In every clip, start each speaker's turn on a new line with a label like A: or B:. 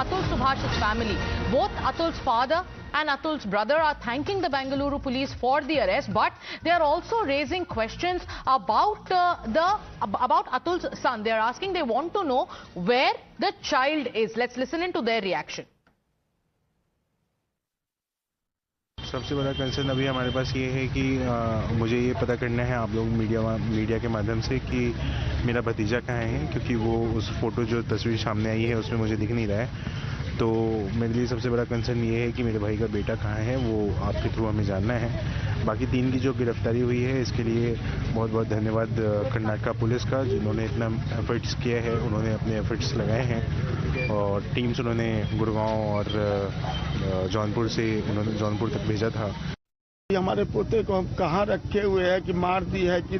A: Atul Subhash's family. Both Atul's father and Atul's brother are thanking the Bengaluru police for the arrest, but they are also raising questions about about Atul's son. They are asking, they want to know where the child is. Let's listen into their reaction.
B: सबसे बड़ा concern अभी हमारे पास ये है कि मुझे ये पता करना है आप लोग मीडिया के माध्यम से कि मेरा भतीजा कहाँ है, क्योंकि वो उस फोटो जो तस्वीर सामने आई है उसमें मुझे दिख नहीं रहा है। तो मेरे लिए सबसे बड़ा कंसर्न ये है कि मेरे भाई का बेटा कहाँ है, वो आपके थ्रू हमें जानना है। बाकी 3 की जो गिरफ्तारी हुई है इसके लिए बहुत बहुत धन्यवाद कर्नाटका पुलिस का, जिन्होंने इतना एफर्ट्स किया है। उन्होंने अपने एफर्ट्स लगाए हैं और टीम्स उन्होंने गुड़गांव और जौनपुर से उन्होंने जौनपुर तक भेजा था।
C: हमारे पोते को हम कहाँ रखे हुए हैं कि मार दी है कि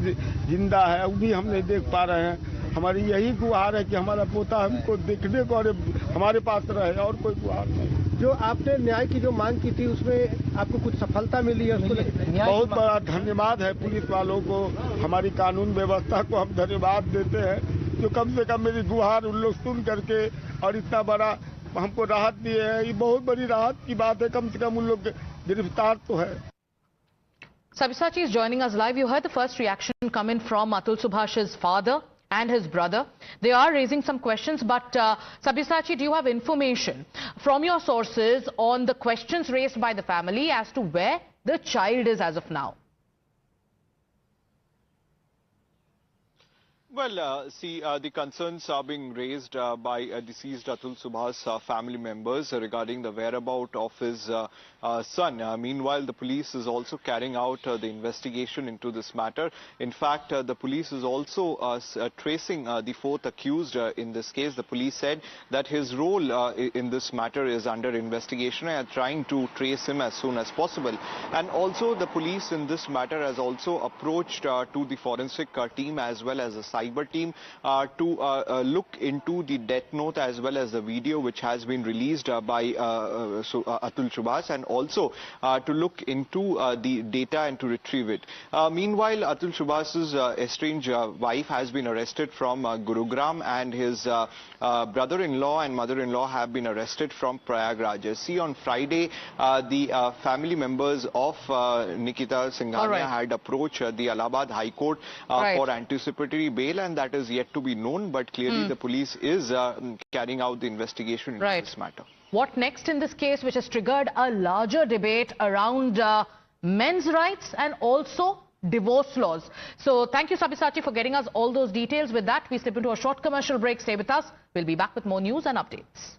C: जिंदा है, वो भी हम नहीं देख पा रहे हैं। हमारी यही गुहार है कि हमारा पोता हमको देखने को और हमारे पास रहे, और कोई गुहार नहीं।
D: जो आपने न्याय की जो मांग की थी उसमें आपको कुछ सफलता मिली है?
C: बहुत बड़ा धन्यवाद है पुलिस वालों को, हमारी कानून व्यवस्था को हम धन्यवाद देते हैं जो कम से कम मेरी गुहार उन लोग सुन करके और इतना बड़ा हमको राहत दिए है। ये बहुत बड़ी राहत की बात है, कम से कम उन लोग गिरफ्तार तो है।
A: Sabyasachi is joining us live. You heard the first reaction come in from Atul Subhash's father and his brother. They are raising some questions, but Sabyasachi, do you have information from your sources on the questions raised by the family as to where the child is as of now?
E: Well, the concerns are being raised by deceased Atul Subhash's family members regarding the whereabouts of his son. Meanwhile, the police is also carrying out the investigation into this matter. In fact, the police is also tracing the 4th accused in this case. The police said that his role in this matter is under investigation and are trying to trace him as soon as possible. And also, the police in this matter has also approached to the forensic team as well as the cyber team to look into the death note as well as the video which has been released by Atul Subhash, and also to look into the data and to retrieve it. Meanwhile, Atul Subhash's estranged wife has been arrested from Gurugram, and his brother-in-law and mother-in-law have been arrested from Prayagraj. See, on Friday, the family members of Nikita Singhania had approached the Allahabad High Court for anticipatory bail, and that is yet to be known, but clearly the police is carrying out the investigation into this matter.
A: What next in this case, which has triggered a larger debate around men's rights and also divorce laws? So thank you, Sabyasachi, for getting us all those details. With that, we slip into a short commercial break. Stay with us. We'll be back with more news and updates.